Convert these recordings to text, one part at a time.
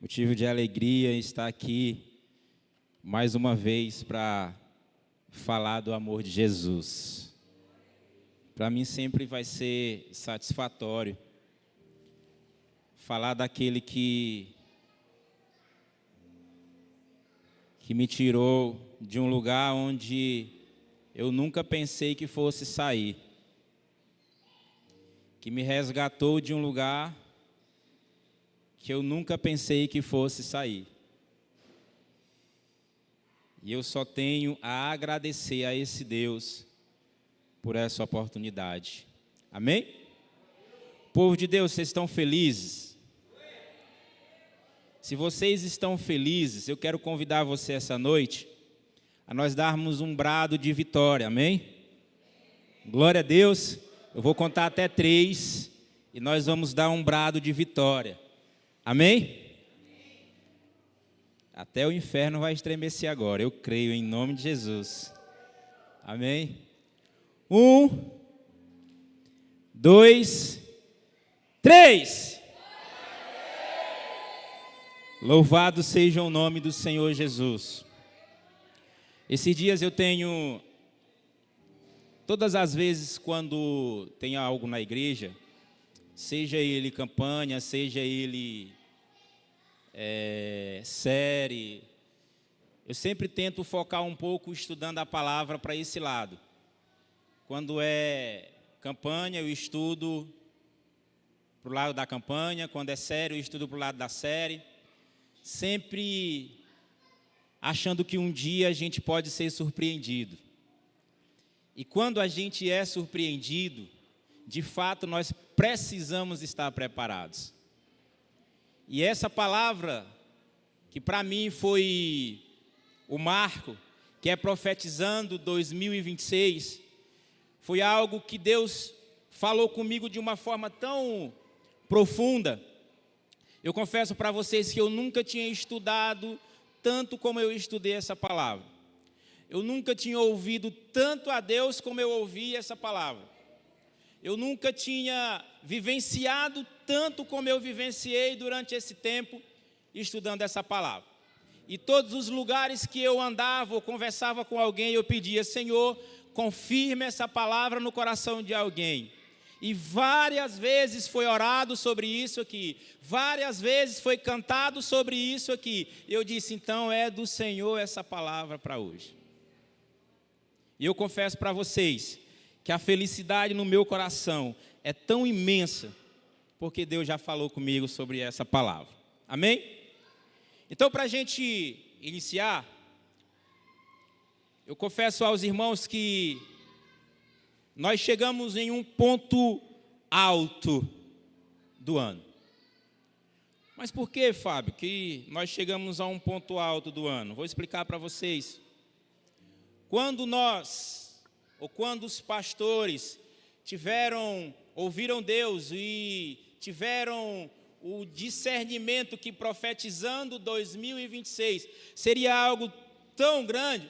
Motivo de alegria estar aqui mais uma vez para falar do amor de Jesus. Para mim sempre vai ser satisfatório falar daquele que me tirou de um lugar onde eu nunca pensei que fosse sair, que me resgatou de um lugar que eu nunca pensei que fosse sair. E eu só tenho a agradecer a esse Deus por essa oportunidade. Amém? Povo de Deus, vocês estão felizes? Se vocês estão felizes, eu quero convidar você essa noite a nós darmos um brado de vitória. Amém? Glória a Deus. Eu vou contar até 3 e nós vamos dar um brado de vitória. Amém? Até o inferno vai estremecer agora, eu creio em nome de Jesus. Amém? 1, 2, 3. Louvado seja o nome do Senhor Jesus. Esses dias eu tenho, todas as vezes quando tem algo na igreja, seja ele campanha, seja ele série, eu sempre tento focar um pouco estudando a palavra para esse lado. Quando é campanha, eu estudo para o lado da campanha. Quando é série, eu estudo para o lado da série. Sempre achando que um dia a gente pode ser surpreendido. E quando a gente é surpreendido, de fato nós precisamos estar preparados. E essa palavra, que para mim foi o marco, que é profetizando 2026, foi algo que Deus falou comigo de uma forma tão profunda. Eu confesso para vocês que eu nunca tinha estudado tanto como eu estudei essa palavra. Eu nunca tinha ouvido tanto a Deus como eu ouvi essa palavra. Eu nunca tinha vivenciado tanto como eu vivenciei durante esse tempo estudando essa palavra. E todos os lugares que eu andava ou conversava com alguém, eu pedia: Senhor, confirme essa palavra no coração de alguém. E várias vezes foi orado sobre isso aqui, várias vezes foi cantado sobre isso aqui. Eu disse: então é do Senhor essa palavra para hoje. E eu confesso para vocês que a felicidade no meu coração é tão imensa, porque Deus já falou comigo sobre essa palavra. Amém? Então, para a gente iniciar, eu confesso aos irmãos que nós chegamos em um ponto alto do ano. Mas por que, Fábio, que nós chegamos a um ponto alto do ano? Vou explicar para vocês. Quando os pastores ouviram Deus e tiveram o discernimento que profetizando 2026 seria algo tão grande,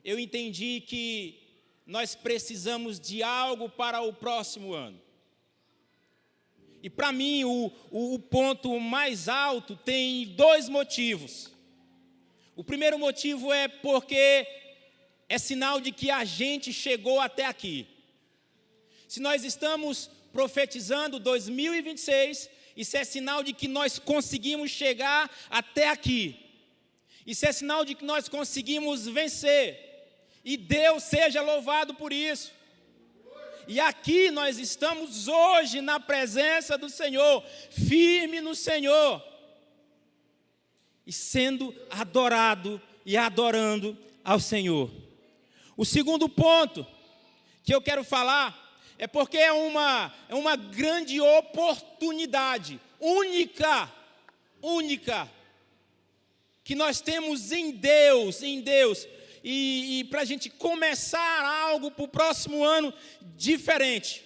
eu entendi que nós precisamos de algo para o próximo ano. E para mim o ponto mais alto tem 2 motivos. O primeiro motivo é porque é sinal de que a gente chegou até aqui. Se nós estamos profetizando 2026, isso é sinal de que nós conseguimos chegar até aqui. Isso é sinal de que nós conseguimos vencer. E Deus seja louvado por isso. E aqui nós estamos hoje na presença do Senhor, firme no Senhor, e sendo adorado e adorando ao Senhor. O segundo ponto que eu quero falar é porque é uma grande oportunidade, única, que nós temos em Deus, e para a gente começar algo para o próximo ano diferente.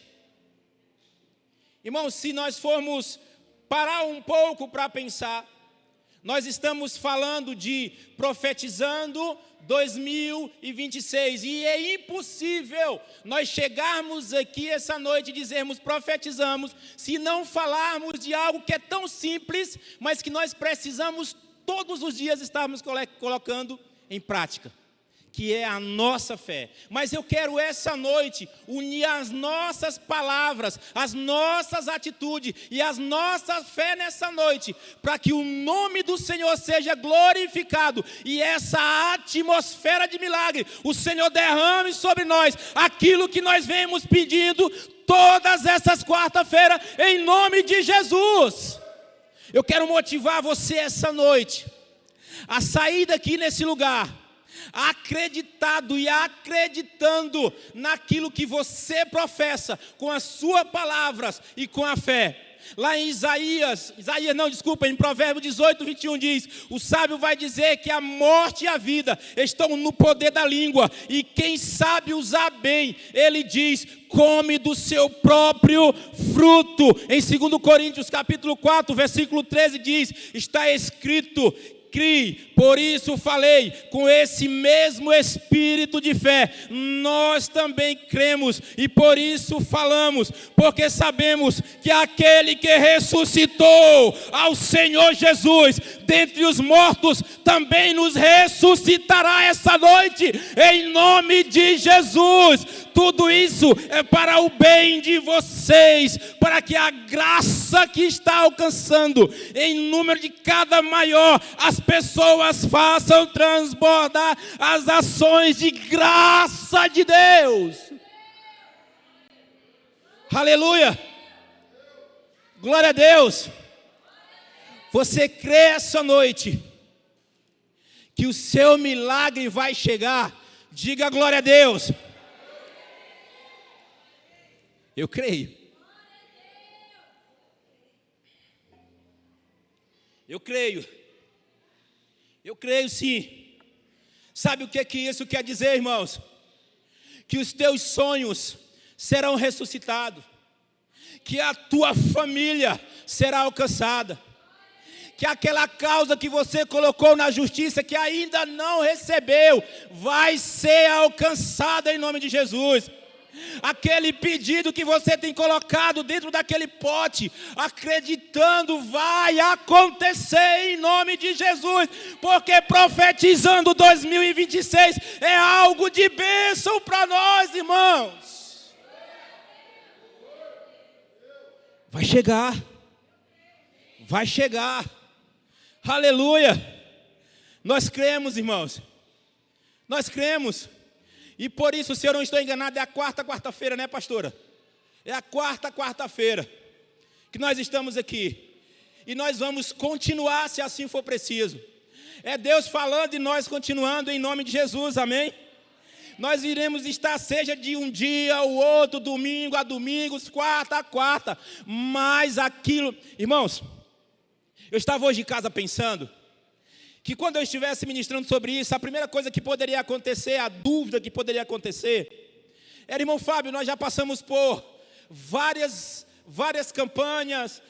Irmãos, se nós formos parar um pouco para pensar, Nós estamos falando de profetizando 2026. E é impossível nós chegarmos aqui essa noite e dizermos profetizamos, se não falarmos de algo que é tão simples, mas que nós precisamos todos os dias estarmos colocando em prática, que é a nossa fé. Mas eu quero essa noite unir as nossas palavras, as nossas atitudes e as nossas fé nessa noite, para que o nome do Senhor seja glorificado e essa atmosfera de milagre, o Senhor derrame sobre nós aquilo que nós vemos pedindo todas essas quarta-feiras, em nome de Jesus. Eu quero motivar você essa noite a sair daqui nesse lugar acreditado e acreditando naquilo que você professa com as suas palavras e com a fé. Lá em em Provérbios 18, 21 diz: o sábio vai dizer que a morte e a vida estão no poder da língua, e quem sabe usar bem, ele diz, come do seu próprio fruto. Em 2 Coríntios capítulo 4, versículo 13 diz, está escrito, crie, por isso falei, com esse mesmo espírito de fé, nós também cremos e por isso falamos, porque sabemos que aquele que ressuscitou ao Senhor Jesus dentre os mortos, também nos ressuscitará essa noite, em nome de Jesus. Tudo isso é para o bem de vocês, para que a graça que está alcançando em número de cada maior, as pessoas façam transbordar as ações de graça de Deus. Aleluia! Glória a Deus! Você crê essa noite que o seu milagre vai chegar? Diga glória a Deus! Eu creio. Eu creio. Eu creio sim. Sabe o que isso quer dizer, irmãos? Que os teus sonhos serão ressuscitados. Que a tua família será alcançada. Que aquela causa que você colocou na justiça, que ainda não recebeu, vai ser alcançada em nome de Jesus. Aquele pedido que você tem colocado dentro daquele pote, acreditando, vai acontecer em nome de Jesus, porque profetizando 2026 é algo de bênção para nós, irmãos. Vai chegar, aleluia. Nós cremos, irmãos, nós cremos. E por isso, se eu não estou enganado, é a quarta-feira, né, pastora? É a quarta-feira que nós estamos aqui. E nós vamos continuar, se assim for preciso. É Deus falando e nós continuando em nome de Jesus, amém? Nós iremos estar, seja de um dia ou outro, domingo a domingo, quarta a quarta. Mas aquilo... Irmãos, eu estava hoje em casa pensando que quando eu estivesse ministrando sobre isso, a primeira coisa que poderia acontecer, a dúvida que poderia acontecer, era, irmão Fábio, nós já passamos por várias campanhas,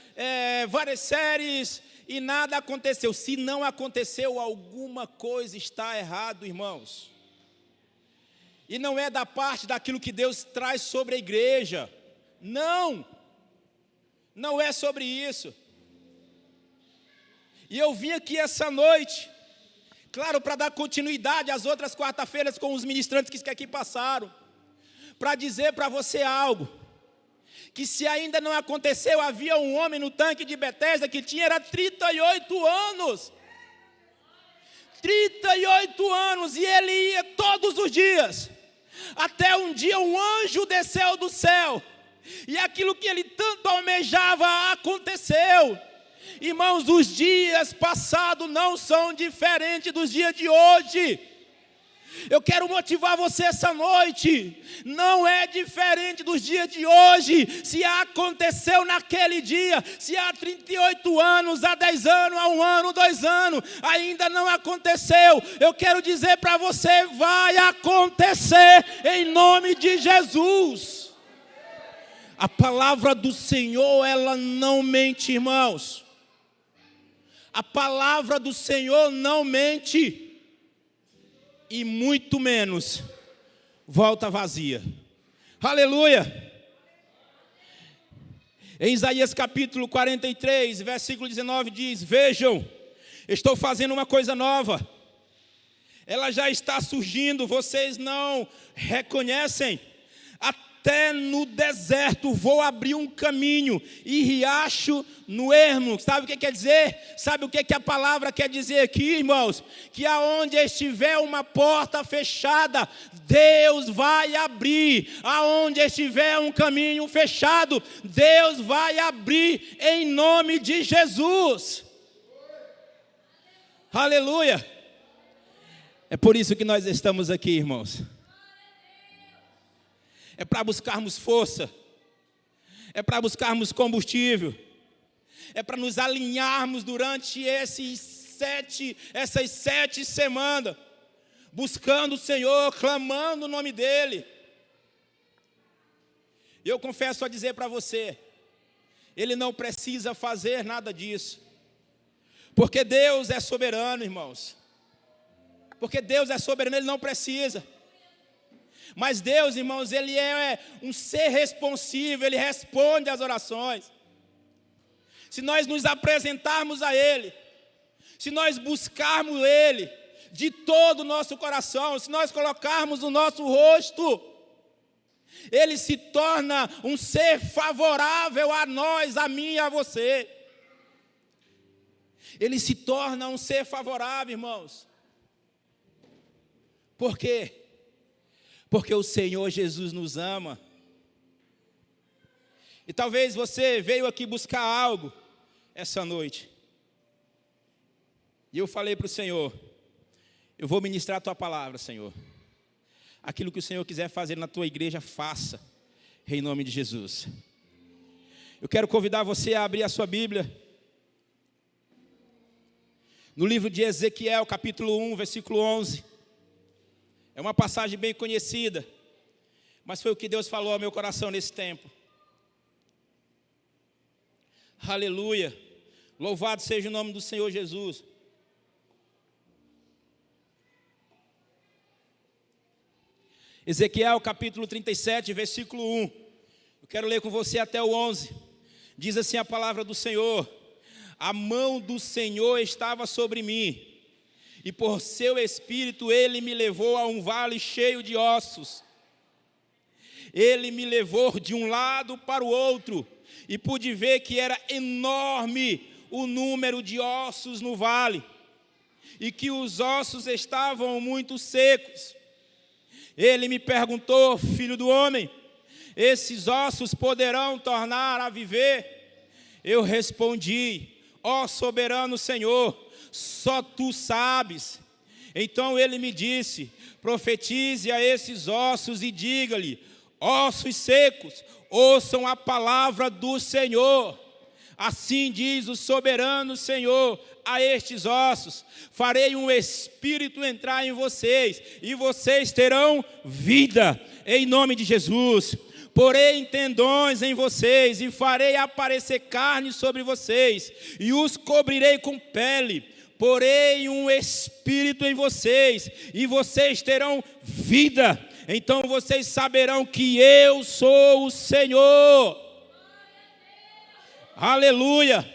várias séries, e nada aconteceu. Se não aconteceu, alguma coisa está errado, irmãos. E não é da parte daquilo que Deus traz sobre a igreja. Não é sobre isso. E eu vim aqui essa noite, claro, para dar continuidade às outras quarta-feiras com os ministrantes que aqui passaram, para dizer para você algo, que se ainda não aconteceu, havia um homem no tanque de Betesda que era 38 anos. 38 anos, e ele ia todos os dias, até um dia um anjo desceu do céu, e aquilo que ele tanto almejava aconteceu. Irmãos, os dias passados não são diferentes dos dias de hoje. Eu quero motivar você essa noite. Não é diferente dos dias de hoje. Se aconteceu naquele dia, se há 38 anos, há 10 anos, há 1 ano, 2 anos, ainda não aconteceu, eu quero dizer para você, vai acontecer em nome de Jesus. A palavra do Senhor, ela não mente, irmãos. A palavra do Senhor não mente, e muito menos volta vazia. Aleluia! Em Isaías capítulo 43, versículo 19 diz: vejam, estou fazendo uma coisa nova. Ela já está surgindo, vocês não reconhecem. Até no deserto vou abrir um caminho e riacho no ermo. Sabe o que quer dizer? Sabe o que a palavra quer dizer aqui, irmãos? Que aonde estiver uma porta fechada, Deus vai abrir. Aonde estiver um caminho fechado, Deus vai abrir em nome de Jesus. Aleluia! É por isso que nós estamos aqui, irmãos. É para buscarmos força, é para buscarmos combustível, é para nos alinharmos durante essas 7 semanas, buscando o Senhor, clamando o nome dEle. E eu confesso a dizer para você, Ele não precisa fazer nada disso, porque Deus é soberano, irmãos. Porque Deus é soberano, Ele não precisa. Mas Deus, irmãos, Ele é um ser responsivo, Ele responde às orações. Se nós nos apresentarmos a Ele, se nós buscarmos Ele de todo o nosso coração, se nós colocarmos o nosso rosto, Ele se torna um ser favorável a nós, a mim e a você. Ele se torna um ser favorável, irmãos. Por quê? Porque o Senhor Jesus nos ama. E talvez você veio aqui buscar algo essa noite. E eu falei para o Senhor, eu vou ministrar a Tua palavra, Senhor. Aquilo que o Senhor quiser fazer na Tua igreja, faça, em nome de Jesus. Eu quero convidar você a abrir a sua Bíblia. No livro de Ezequiel, capítulo 1, versículo 11. É uma passagem bem conhecida, mas foi o que Deus falou ao meu coração nesse tempo. Aleluia! Louvado seja o nome do Senhor Jesus. Ezequiel capítulo 37, versículo 1. Eu quero ler com você até o 11. Diz assim a palavra do Senhor: a mão do Senhor estava sobre mim, e por seu espírito Ele me levou a um vale cheio de ossos. Ele me levou de um lado para o outro, e pude ver que era enorme o número de ossos no vale, e que os ossos estavam muito secos. Ele me perguntou: filho do homem, esses ossos poderão tornar a viver? Eu respondi: ó soberano Senhor, só Tu sabes. Então ele me disse: profetize a esses ossos e diga-lhe: ossos secos, ouçam a palavra do Senhor. Assim diz o soberano Senhor a estes ossos: farei um espírito entrar em vocês, e vocês terão vida, em nome de Jesus. Porei tendões em vocês, e farei aparecer carne sobre vocês, e os cobrirei com pele. Porei um espírito em vocês, e vocês terão vida. Então vocês saberão que eu sou o Senhor. Aleluia.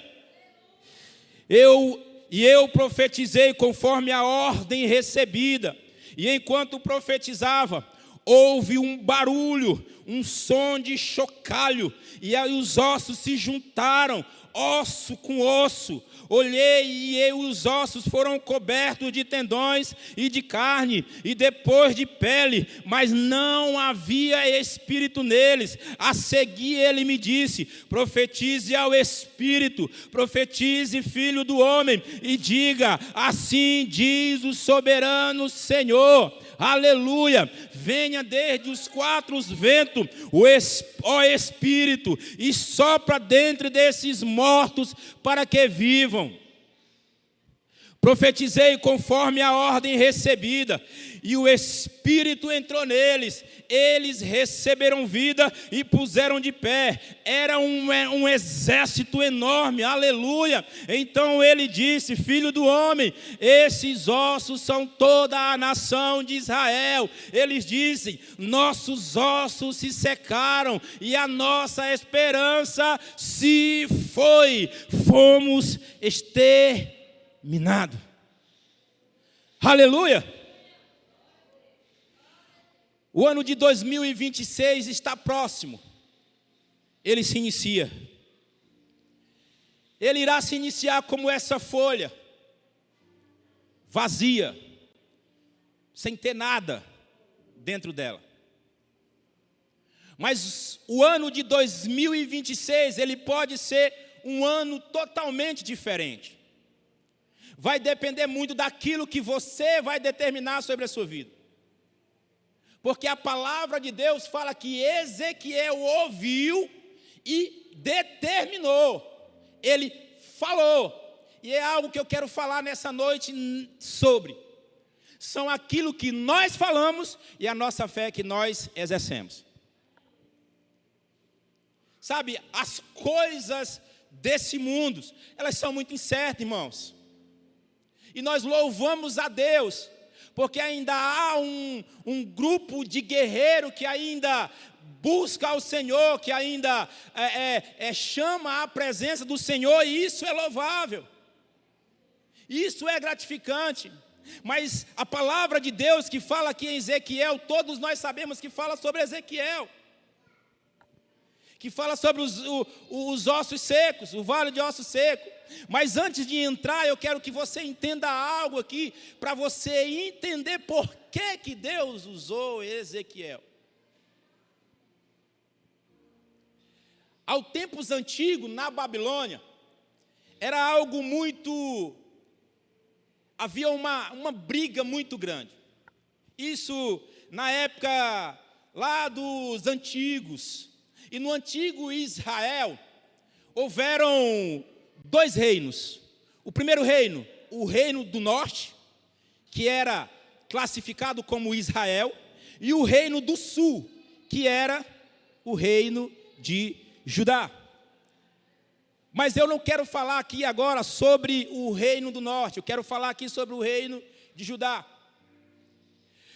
Eu profetizei conforme a ordem recebida. E enquanto profetizava, houve um barulho, um som de chocalho, e aí os ossos se juntaram, osso com osso. Olhei e os ossos foram cobertos de tendões e de carne, e depois de pele, mas não havia espírito neles. A seguir ele me disse: profetize ao espírito, profetize, filho do homem, e diga: assim diz o soberano Senhor. Aleluia, venha desde os 4 ventos, ó Espírito, e sopra dentro desses mortos para que vivam. Profetizei conforme a ordem recebida, e o Espírito entrou neles. Eles receberam vida e puseram de pé. Era um exército enorme, aleluia. Então ele disse: filho do homem, esses ossos são toda a nação de Israel. Eles dizem: nossos ossos se secaram e a nossa esperança se foi. Fomos exterminados. Aleluia. O ano de 2026 está próximo. Ele se inicia. Ele irá se iniciar como essa folha, vazia, sem ter nada dentro dela. Mas o ano de 2026, ele pode ser um ano totalmente diferente. Vai depender muito daquilo que você vai determinar sobre a sua vida. Porque a palavra de Deus fala que Ezequiel ouviu e determinou. Ele falou. E é algo que eu quero falar nessa noite sobre. São aquilo que nós falamos e a nossa fé que nós exercemos. Sabe, as coisas desse mundo, elas são muito incertas, irmãos. E nós louvamos a Deus, porque ainda há um grupo de guerreiros que ainda busca ao Senhor, que ainda chama a presença do Senhor, e isso é louvável. Isso é gratificante. Mas a palavra de Deus que fala aqui em Ezequiel, todos nós sabemos que fala sobre Ezequiel. Que fala sobre os ossos secos, o vale de ossos secos. Mas antes de entrar, eu quero que você entenda algo aqui, para você entender por que Deus usou Ezequiel. Aos tempos antigos, na Babilônia, era algo muito... havia uma briga muito grande. Isso na época lá dos antigos. E no antigo Israel, houveram 2 reinos. O primeiro reino, o reino do norte, que era classificado como Israel, e o reino do sul, que era o reino de Judá. Mas eu não quero falar aqui agora sobre o reino do norte, eu quero falar aqui sobre o reino de Judá.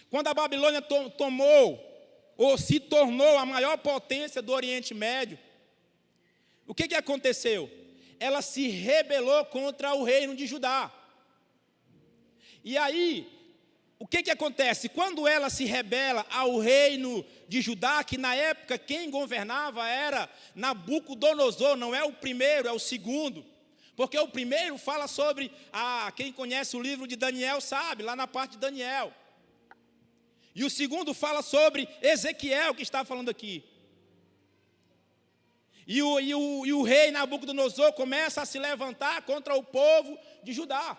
Quando a Babilônia tomou, ou se tornou a maior potência do Oriente Médio, o que aconteceu? Ela se rebelou contra o reino de Judá. E aí, o que acontece? Quando ela se rebela ao reino de Judá, que na época quem governava era Nabucodonosor, não é o primeiro, é o segundo. Porque o primeiro fala sobre, quem conhece o livro de Daniel sabe, lá na parte de Daniel. E o segundo fala sobre Ezequiel, que está falando aqui. E o rei Nabucodonosor começa a se levantar contra o povo de Judá.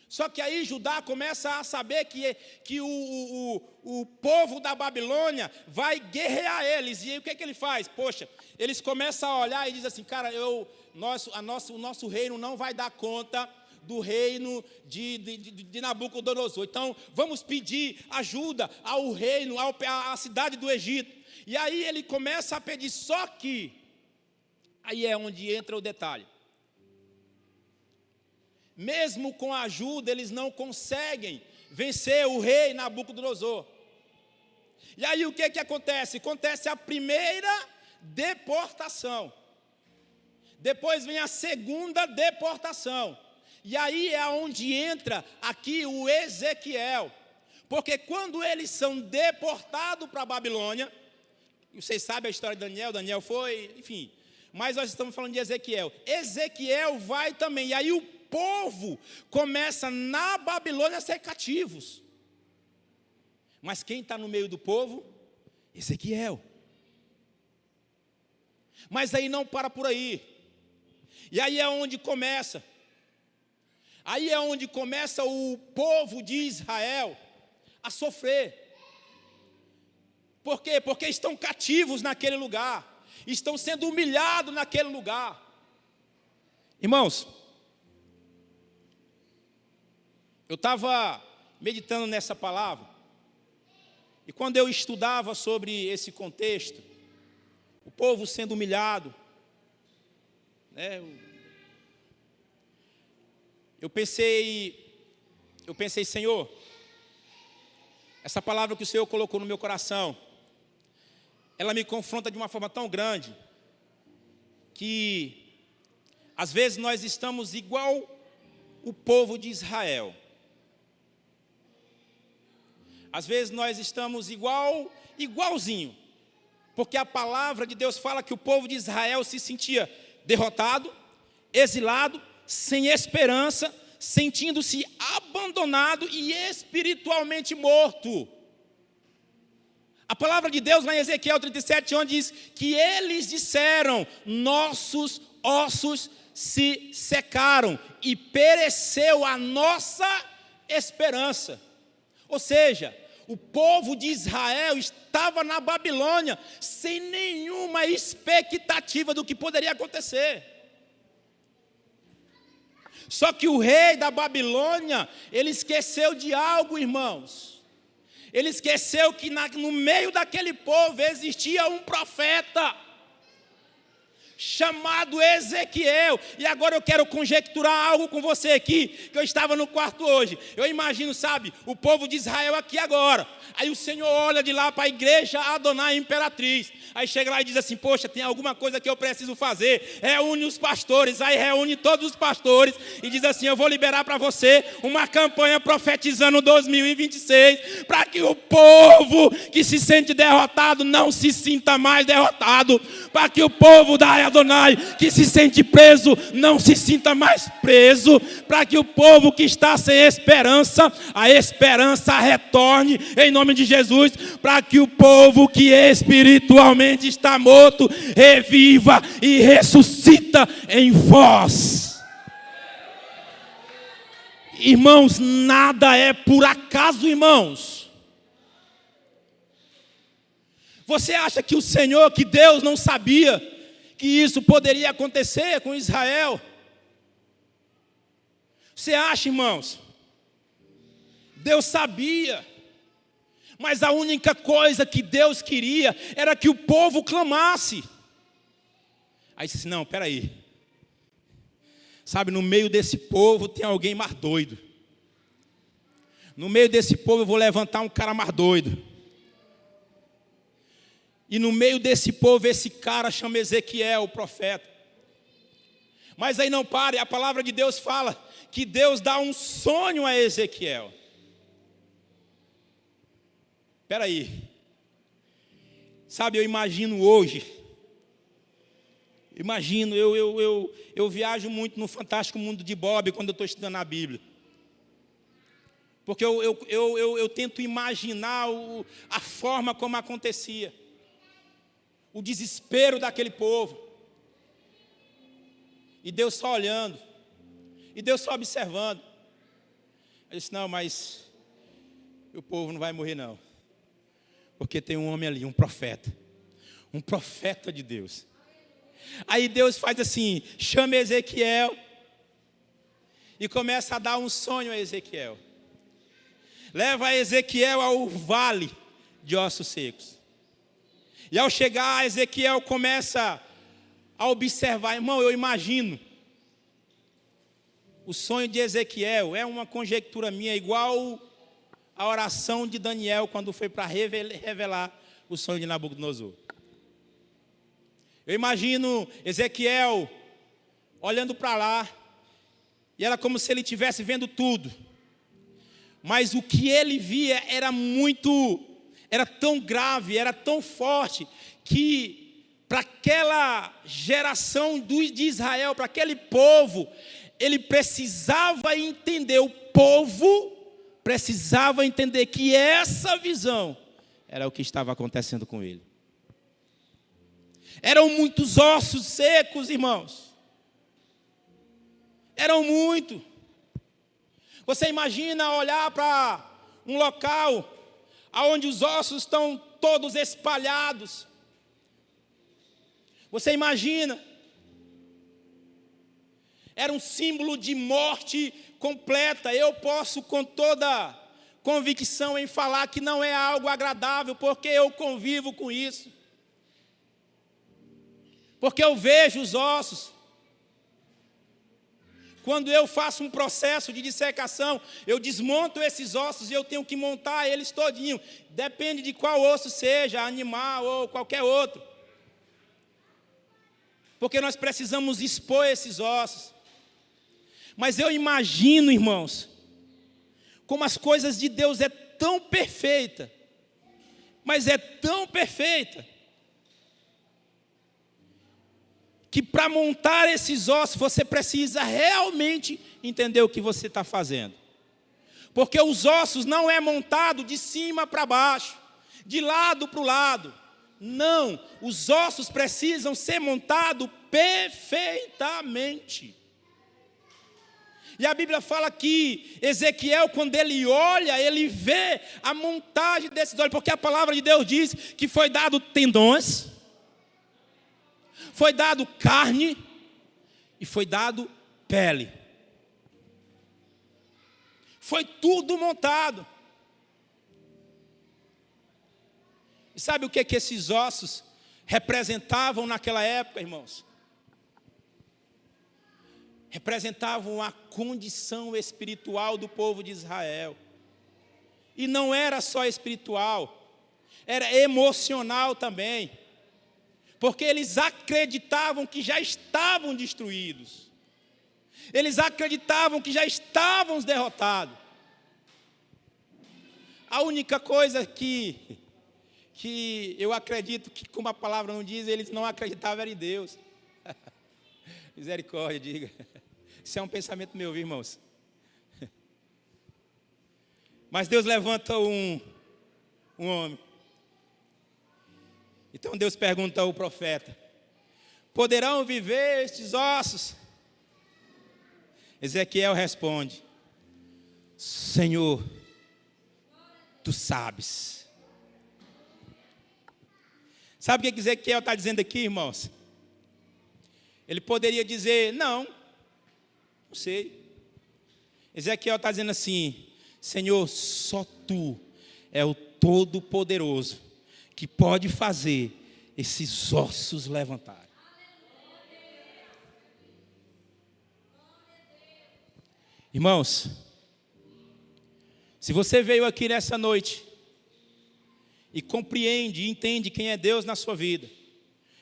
Só que aí Judá começa a saber que o povo da Babilônia vai guerrear eles. E aí o que ele faz? Poxa, eles começam a olhar e dizem assim, cara, o nosso reino não vai dar conta do reino de Nabucodonosor. Então, vamos pedir ajuda ao reino, à cidade do Egito. E aí ele começa a pedir, só que aí é onde entra o detalhe. Mesmo com a ajuda, eles não conseguem vencer o rei Nabucodonosor. E aí o que acontece? Acontece a primeira deportação. Depois vem a segunda deportação. E aí é onde entra aqui o Ezequiel. Porque quando eles são deportados para a Babilônia, vocês sabem a história de Daniel foi, enfim. Mas nós estamos falando de Ezequiel. Ezequiel vai também. E aí o povo começa na Babilônia a ser cativos. Mas quem está no meio do povo? Ezequiel. Mas aí não para por aí. E aí é onde começa. Aí é onde começa o povo de Israel a sofrer. Por quê? Porque estão cativos naquele lugar. Estão sendo humilhados naquele lugar. Irmãos, Eu estava meditando nessa palavra, e quando eu estudava sobre esse contexto, o povo sendo humilhado, né, eu pensei, Senhor, essa palavra que o Senhor colocou no meu coração, ela me confronta de uma forma tão grande, que às vezes nós estamos igual o povo de Israel. Às vezes nós estamos igualzinho, porque a palavra de Deus fala que o povo de Israel se sentia derrotado, exilado, sem esperança, sentindo-se abandonado e espiritualmente morto. A palavra de Deus lá em Ezequiel 37, onde diz que eles disseram: nossos ossos se secaram e pereceu a nossa esperança. Ou seja, o povo de Israel estava na Babilônia sem nenhuma expectativa do que poderia acontecer. Só que o rei da Babilônia, ele esqueceu de algo, irmãos. Ele esqueceu que no meio daquele povo existia um profeta chamado Ezequiel. E agora eu quero conjecturar algo com você aqui, que eu estava no quarto hoje. Eu imagino, sabe, o povo de Israel aqui agora. Aí o Senhor olha de lá para a igreja Adonai Imperatriz. Aí chega lá e diz assim: poxa, tem alguma coisa que eu preciso fazer. Reúne os pastores, aí reúne todos os pastores e diz assim: eu vou liberar para você uma campanha profetizando 2026, para que o povo que se sente derrotado não se sinta mais derrotado, para que o povo da Adonai que se sente preso não se sinta mais preso, para que o povo que está sem esperança, a esperança retorne em nome de Jesus, para que o povo que espiritualmente está morto reviva e ressuscita em vós. Irmãos, nada é por acaso, irmãos. Você acha que o Senhor, que Deus não sabia que isso poderia acontecer com Israel? Você acha, irmãos? Deus sabia, mas a única coisa que Deus queria era que o povo clamasse. Aí disse assim: não, peraí. Sabe, no meio desse povo tem alguém mais doido. No meio desse povo eu vou levantar um cara mais doido. E no meio desse povo, esse cara chama Ezequiel, o profeta. Mas aí não pare, a palavra de Deus fala que Deus dá um sonho a Ezequiel. Espera aí. Sabe, eu imagino hoje. Eu viajo muito no fantástico mundo de Bob quando eu estou estudando a Bíblia. Porque eu tento imaginar a forma como acontecia. O desespero daquele povo. E Deus só olhando. E Deus só observando. Eu disse: não, mas o povo não vai morrer não. Porque tem um homem ali, um profeta. Um profeta de Deus. Aí Deus faz assim: chama Ezequiel. E começa a dar um sonho a Ezequiel. Leva Ezequiel ao vale de ossos secos. E ao chegar, Ezequiel começa a observar. Irmão, eu imagino. O sonho de Ezequiel é uma conjectura minha, igual a oração de Daniel, quando foi para revelar o sonho de Nabucodonosor. Eu imagino Ezequiel olhando para lá, e era como se ele estivesse vendo tudo. Mas o que ele via era tão grave, era tão forte, que para aquela geração de Israel, para aquele povo, ele precisava entender, o povo precisava entender que essa visão era o que estava acontecendo com ele. Eram muitos ossos secos, irmãos. Eram muito. Você imagina olhar para um local onde os ossos estão todos espalhados. Você imagina? Era um símbolo de morte completa, eu posso com toda convicção em falar que não é algo agradável, porque eu convivo com isso. Porque eu vejo os ossos. Quando eu faço um processo de dissecação, eu desmonto esses ossos e eu tenho que montar eles todinho. Depende de qual osso seja, animal ou qualquer outro. Porque nós precisamos expor esses ossos. Mas eu imagino, irmãos, como as coisas de Deus é tão perfeita, mas é tão perfeita, que para montar esses ossos, você precisa realmente entender o que você está fazendo. Porque os ossos não é montado de cima para baixo, de lado para o lado. Não, os ossos precisam ser montados perfeitamente. E a Bíblia fala que Ezequiel, quando ele olha, ele vê a montagem desses ossos, porque a palavra de Deus diz que foi dado tendões, foi dado carne e foi dado pele. Foi tudo montado. E sabe o que esses ossos representavam naquela época, irmãos? Representavam a condição espiritual do povo de Israel. E não era só espiritual, era emocional também. Porque eles acreditavam que já estavam destruídos. Eles acreditavam que já estavam derrotados. A única coisa que eu acredito que, como a palavra não diz, eles não acreditavam era em Deus. Misericórdia, diga. Isso é um pensamento meu, viu, irmãos? Mas Deus levanta um homem. Então Deus pergunta ao profeta: poderão viver estes ossos? Ezequiel responde: Senhor, tu sabes. Sabe o que Ezequiel está dizendo aqui, irmãos? Ele poderia dizer: não sei. Ezequiel está dizendo assim: Senhor, só tu é o Todo-Poderoso que pode fazer esses ossos levantarem. Irmãos, se você veio aqui nessa noite e compreende e entende quem é Deus na sua vida,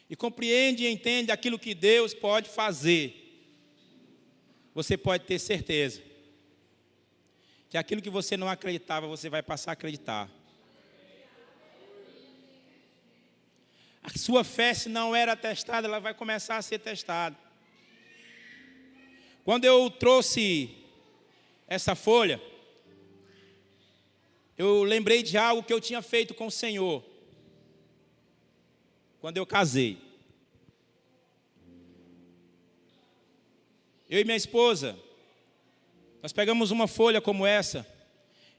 e compreende e entende aquilo que Deus pode fazer, você pode ter certeza que aquilo que você não acreditava, você vai passar a acreditar. A sua fé, se não era testada, ela vai começar a ser testada. Quando eu trouxe essa folha, eu lembrei de algo que eu tinha feito com o Senhor quando eu casei. Eu e minha esposa, nós pegamos uma folha como essa,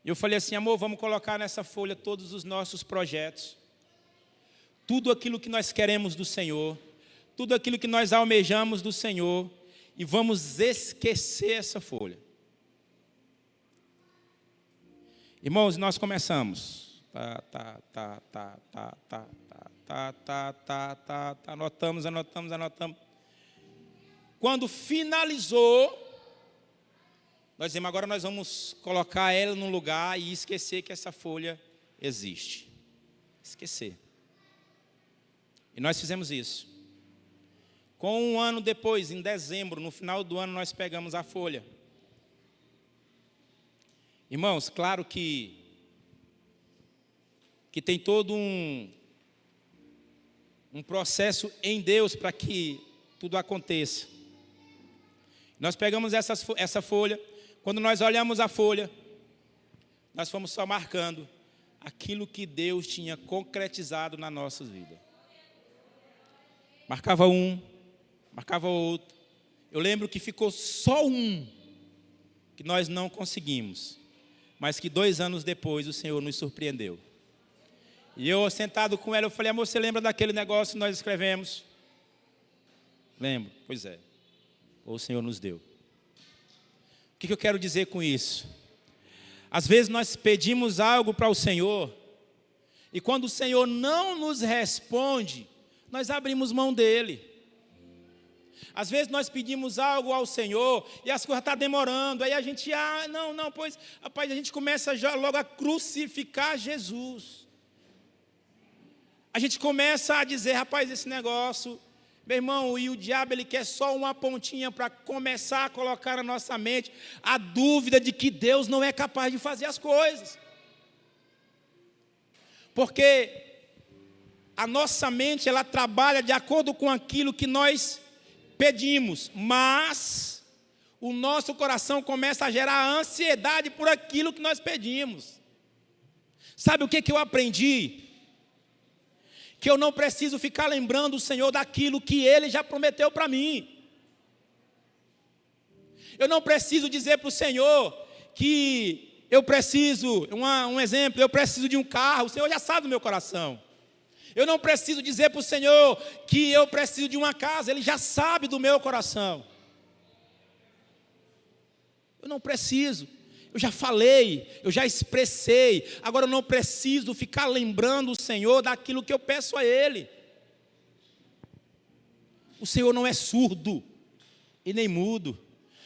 e eu falei assim: amor, vamos colocar nessa folha todos os nossos projetos, tudo aquilo que nós queremos do Senhor, tudo aquilo que nós almejamos do Senhor, e vamos esquecer essa folha. Irmãos, nós começamos. Anotamos. Quando finalizou, nós dizemos: agora nós vamos colocar ela num lugar e esquecer que essa folha existe. Esquecer. E nós fizemos isso. Com um ano depois, em dezembro, no final do ano, nós pegamos a folha. Irmãos, claro que tem todo um processo em Deus para que tudo aconteça. Nós pegamos essa folha. Quando nós olhamos a folha, nós fomos só marcando aquilo que Deus tinha concretizado na nossa vida. Marcava um, marcava outro. Eu lembro que ficou só um que nós não conseguimos, mas que 2 anos depois o Senhor nos surpreendeu. E eu, sentado com ela, eu falei: amor, você lembra daquele negócio que nós escrevemos? Lembro. Pois é. O Senhor nos deu. O que eu quero dizer com isso? Às vezes nós pedimos algo para o Senhor, e quando o Senhor não nos responde, nós abrimos mão dele. Às vezes nós pedimos algo ao Senhor e as coisas estão demorando. Aí a gente, pois, rapaz, a gente começa já logo a crucificar Jesus. A gente começa a dizer, rapaz, esse negócio, meu irmão, e o diabo ele quer só uma pontinha para começar a colocar na nossa mente a dúvida de que Deus não é capaz de fazer as coisas. Porque a nossa mente, ela trabalha de acordo com aquilo que nós pedimos, mas o nosso coração começa a gerar ansiedade por aquilo que nós pedimos. Sabe o que eu aprendi? Que eu não preciso ficar lembrando o Senhor daquilo que Ele já prometeu para mim. Eu não preciso dizer para o Senhor que eu preciso, um exemplo, eu preciso de um carro, o Senhor já sabe do meu coração. Eu não preciso dizer para o Senhor que eu preciso de uma casa, Ele já sabe do meu coração. Eu não preciso, eu já falei, eu já expressei, agora eu não preciso ficar lembrando o Senhor daquilo que eu peço a Ele. O Senhor não é surdo e nem mudo.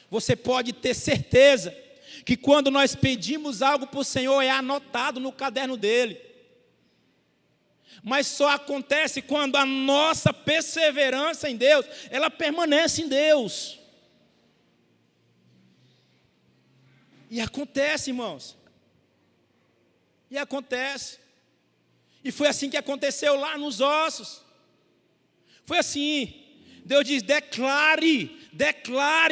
Você pode ter certeza que quando nós pedimos algo para o Senhor, é anotado no caderno dEle. Mas só acontece quando a nossa perseverança em Deus, ela permanece em Deus. E acontece, irmãos. E acontece. E foi assim que aconteceu lá nos ossos. Foi assim. Deus diz, declare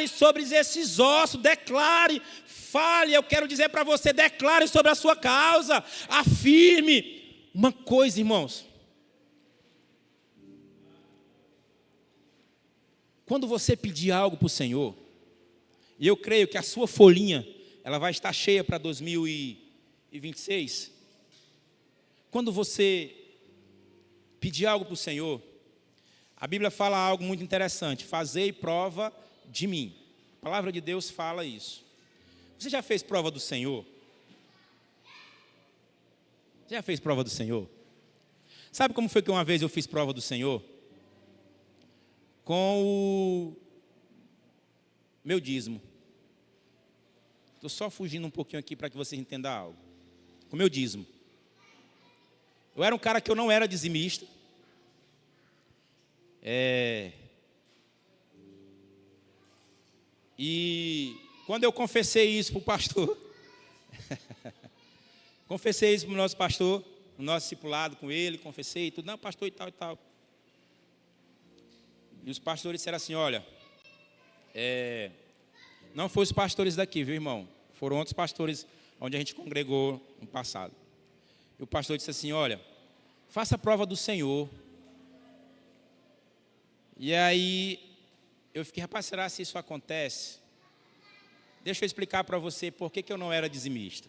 sobre esses ossos, declare, fale, eu quero dizer para você, declare sobre a sua causa, afirme. Uma coisa, irmãos, quando você pedir algo para o Senhor, e eu creio que a sua folhinha, ela vai estar cheia para 2026, quando você pedir algo para o Senhor, a Bíblia fala algo muito interessante, fazei prova de mim. A palavra de Deus fala isso. Você já fez prova do Senhor? Já fez prova do Senhor? Sabe como foi que uma vez eu fiz prova do Senhor? Com o meu dízimo. Estou só fugindo um pouquinho aqui para que você entenda algo. Com o meu dízimo. Eu era um cara que eu não era dizimista. E quando eu confessei isso para o pastor, confessei isso para o nosso pastor, no nosso discipulado com ele, confessei tudo, não, pastor e tal e tal. E os pastores disseram assim, olha, não foram os pastores daqui, viu, irmão? Foram outros pastores onde a gente congregou no passado. E o pastor disse assim, olha, faça a prova do Senhor. E aí, eu fiquei, rapaz, será se isso acontece? Deixa eu explicar para você por que eu não era dizimista.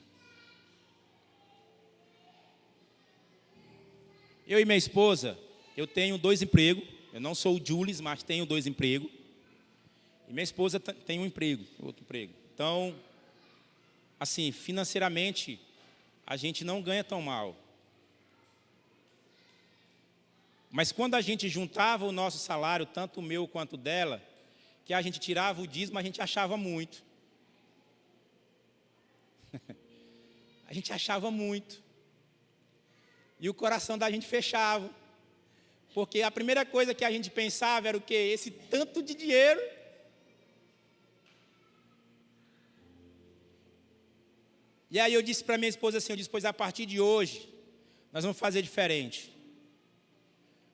Eu e minha esposa, eu tenho 2 empregos. Eu não sou o Jules, mas tenho 2 empregos. E minha esposa tem um emprego, outro emprego. Então, assim, financeiramente, a gente não ganha tão mal. Mas quando a gente juntava o nosso salário, tanto o meu quanto o dela, que a gente tirava o dízimo, a gente achava muito. A gente achava muito. E o coração da gente fechava. Porque a primeira coisa que a gente pensava era o quê? Esse tanto de dinheiro. E aí eu disse para minha esposa assim, pois a partir de hoje, nós vamos fazer diferente.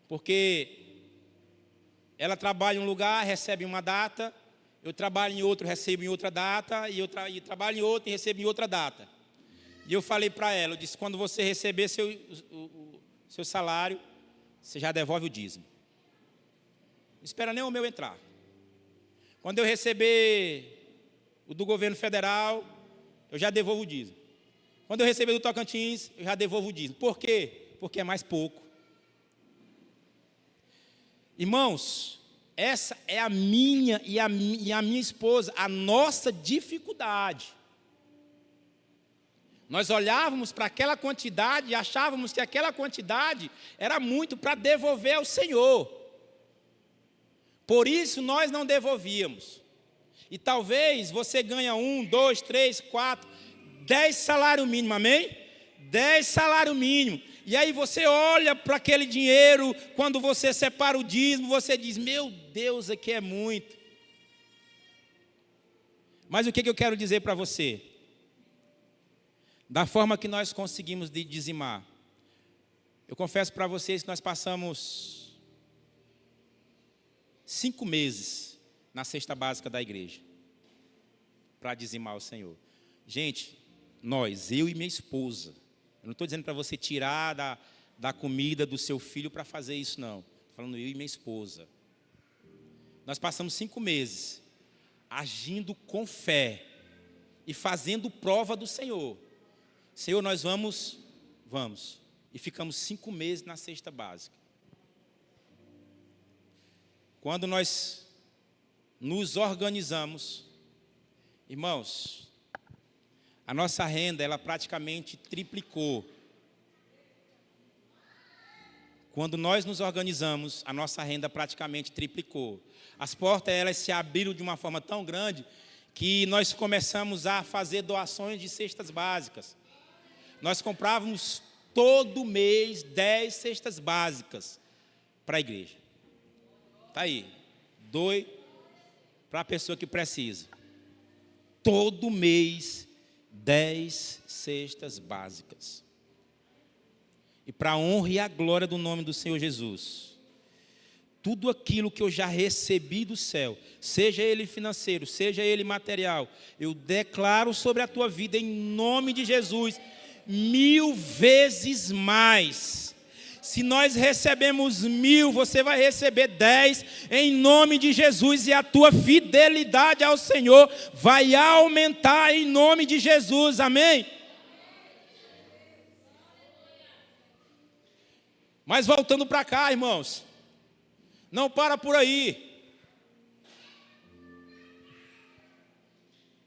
Porque ela trabalha em um lugar, recebe uma data, eu trabalho em outro, recebo em outra data, e eu trabalho em outro e recebo em outra data. E eu falei para ela, eu disse, quando você receber seu salário, você já devolve o dízimo. Não espera nem o meu entrar. Quando eu receber o do governo federal, eu já devolvo o dízimo. Quando eu receber do Tocantins, eu já devolvo o dízimo. Por quê? Porque é mais pouco. Irmãos, essa é a minha e a minha esposa, a nossa dificuldade. Nós olhávamos para aquela quantidade e achávamos que aquela quantidade era muito para devolver ao Senhor. Por isso nós não devolvíamos. E talvez você ganha 1, 2, 3, 4, 10 salário mínimo, amém? 10 salário mínimo. E aí você olha para aquele dinheiro, quando você separa o dízimo, você diz, meu Deus, aqui é muito. Mas o que eu quero dizer para você? Da forma que nós conseguimos dizimar. Eu confesso para vocês que nós passamos 5 meses na cesta básica da igreja para dizimar o Senhor. Gente, eu e minha esposa, eu não estou dizendo para você tirar da comida do seu filho para fazer isso, não. Estou falando eu e minha esposa. Nós passamos 5 meses agindo com fé e fazendo prova do Senhor. Senhor, nós vamos. E ficamos 5 meses na cesta básica. Quando nós nos organizamos, irmãos, a nossa renda, ela praticamente triplicou. Quando nós nos organizamos, a nossa renda praticamente triplicou. As portas, elas se abriram de uma forma tão grande que nós começamos a fazer doações de cestas básicas. Nós comprávamos todo mês 10 cestas básicas para a igreja. Está aí, doe para a pessoa que precisa. Todo mês, 10 cestas básicas. E para a honra e a glória do nome do Senhor Jesus, tudo aquilo que eu já recebi do céu, seja ele financeiro, seja ele material, eu declaro sobre a tua vida em nome de Jesus, 1000 vezes mais. Se nós recebemos 1000, você vai receber 10 em nome de Jesus, e a tua fidelidade ao Senhor vai aumentar em nome de Jesus, amém? Mas voltando para cá, irmãos, não para por aí.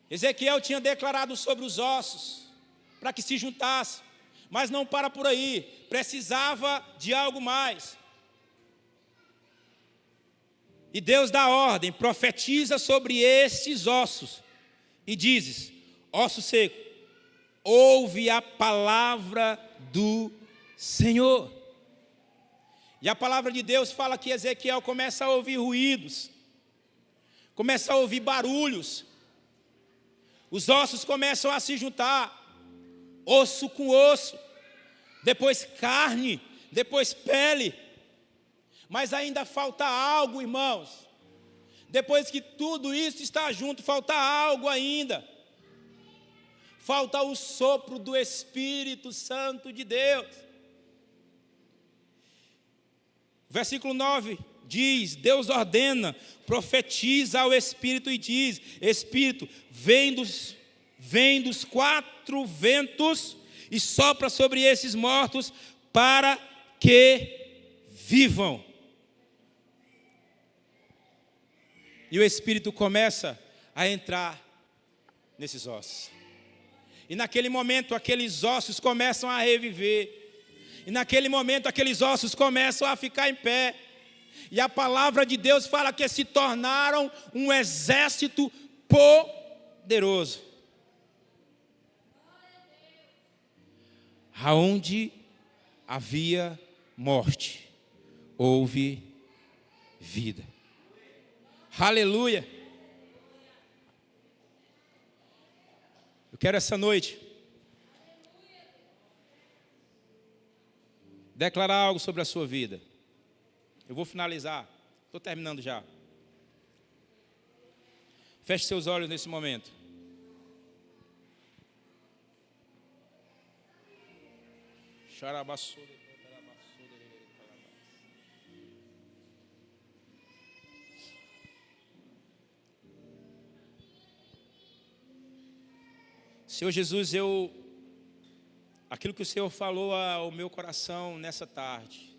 Ezequiel tinha declarado sobre os ossos, para que se juntassem, mas não para por aí, precisava de algo mais. E Deus dá ordem, profetiza sobre estes ossos, e dizes, osso seco, ouve a palavra do Senhor. E a palavra de Deus fala que Ezequiel começa a ouvir ruídos, começa a ouvir barulhos, os ossos começam a se juntar, osso com osso, depois carne, depois pele, mas ainda falta algo, irmãos. Depois que tudo isso está junto, falta algo ainda. Falta o sopro do Espírito Santo de Deus. Versículo 9 diz, Deus ordena, profetiza ao Espírito e diz, Espírito, vem dos 4 ventos e sopra sobre esses mortos para que vivam. E o Espírito começa a entrar nesses ossos. E naquele momento aqueles ossos começam a reviver. E naquele momento aqueles ossos começam a ficar em pé. E a palavra de Deus fala que se tornaram um exército poderoso. Aonde havia morte, houve vida. Aleluia. Eu quero essa noite declarar algo sobre a sua vida. Eu vou finalizar, estou terminando já. Feche seus olhos nesse momento. Senhor Jesus, aquilo que o Senhor falou ao meu coração nessa tarde,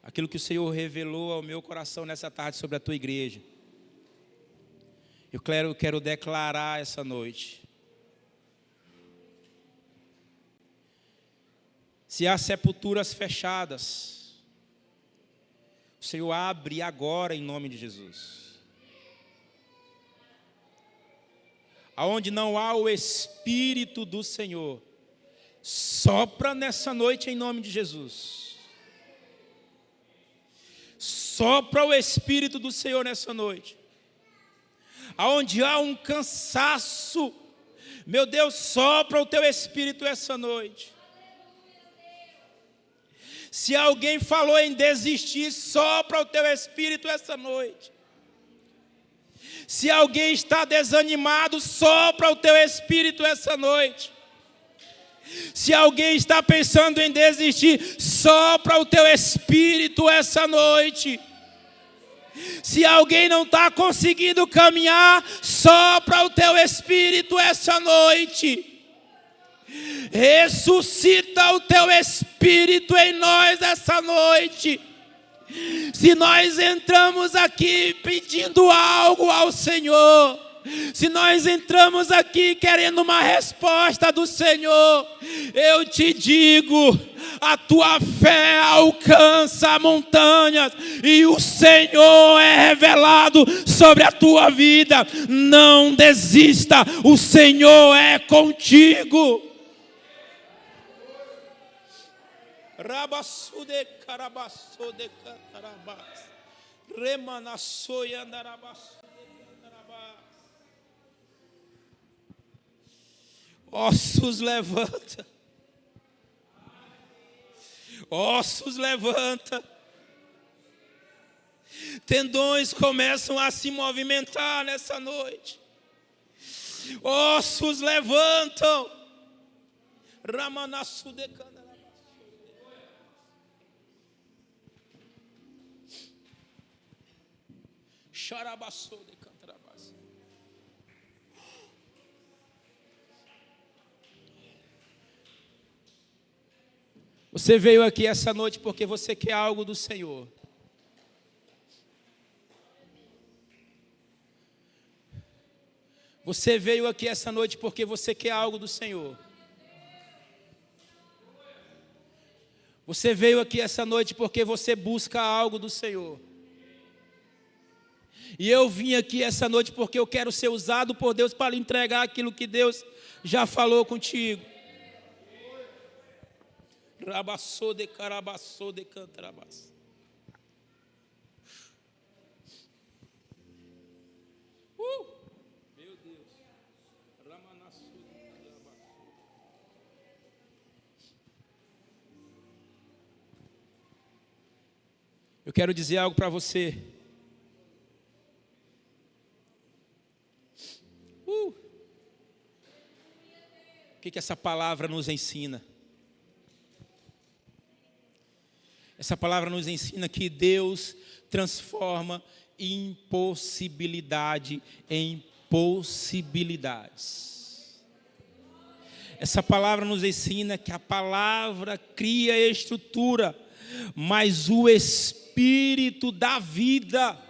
aquilo que o Senhor revelou ao meu coração nessa tarde sobre a tua igreja. Eu quero declarar essa noite. Se há sepulturas fechadas, o Senhor abre agora em nome de Jesus. Aonde não há o Espírito do Senhor, sopra nessa noite em nome de Jesus. Sopra o Espírito do Senhor nessa noite. Aonde há um cansaço, meu Deus, sopra o teu Espírito essa noite. Se alguém falou em desistir, sopra o teu Espírito essa noite. Se alguém está desanimado, sopra o teu Espírito essa noite. Se alguém está pensando em desistir, sopra o teu Espírito essa noite. Se alguém não está conseguindo caminhar, sopra o teu Espírito essa noite. Ressuscita o teu Espírito em nós essa noite. Se nós entramos aqui pedindo algo ao Senhor, se nós entramos aqui querendo uma resposta do Senhor, eu te digo, a tua fé alcança montanhas e o Senhor é revelado sobre a tua vida. Não desista, o Senhor é contigo. Rabassude carabassude cantarabas, remanassoe andarabassude cantarabas. Ossos levanta, ossos levanta, tendões começam a se movimentar nessa noite. Ossos levantam, ramanassude cantarabas. Xarabassou de cantarabás. Você veio aqui essa noite porque você quer algo do Senhor. Você veio aqui essa noite porque você quer algo do Senhor. Você veio aqui essa noite porque você busca algo do Senhor. E eu vim aqui essa noite porque eu quero ser usado por Deus para lhe entregar aquilo que Deus já falou contigo. Rabassou de carabassou de cantarabás. Meu Deus. Ramanassou de cantarabás. Eu quero dizer algo para você. O que essa palavra nos ensina? Essa palavra nos ensina que Deus transforma impossibilidade em possibilidades. Essa palavra nos ensina que a palavra cria estrutura, mas o Espírito dá vida.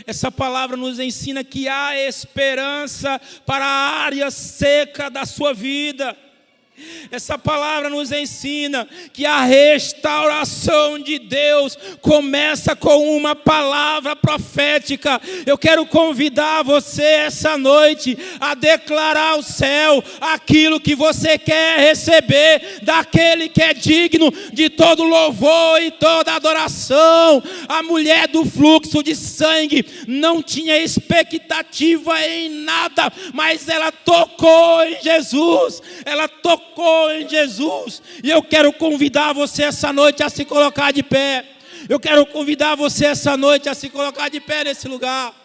Essa palavra nos ensina que há esperança para a área seca da sua vida. Essa palavra nos ensina que a restauração de Deus começa com uma palavra profética. Eu quero convidar você essa noite a declarar ao céu aquilo que você quer receber daquele que é digno de todo louvor e toda adoração. A mulher do fluxo de sangue não tinha expectativa em nada, mas ela tocou em Jesus. Ela tocou em Jesus. E eu quero convidar você essa noite a se colocar de pé. Eu quero convidar você essa noite a se colocar de pé nesse lugar.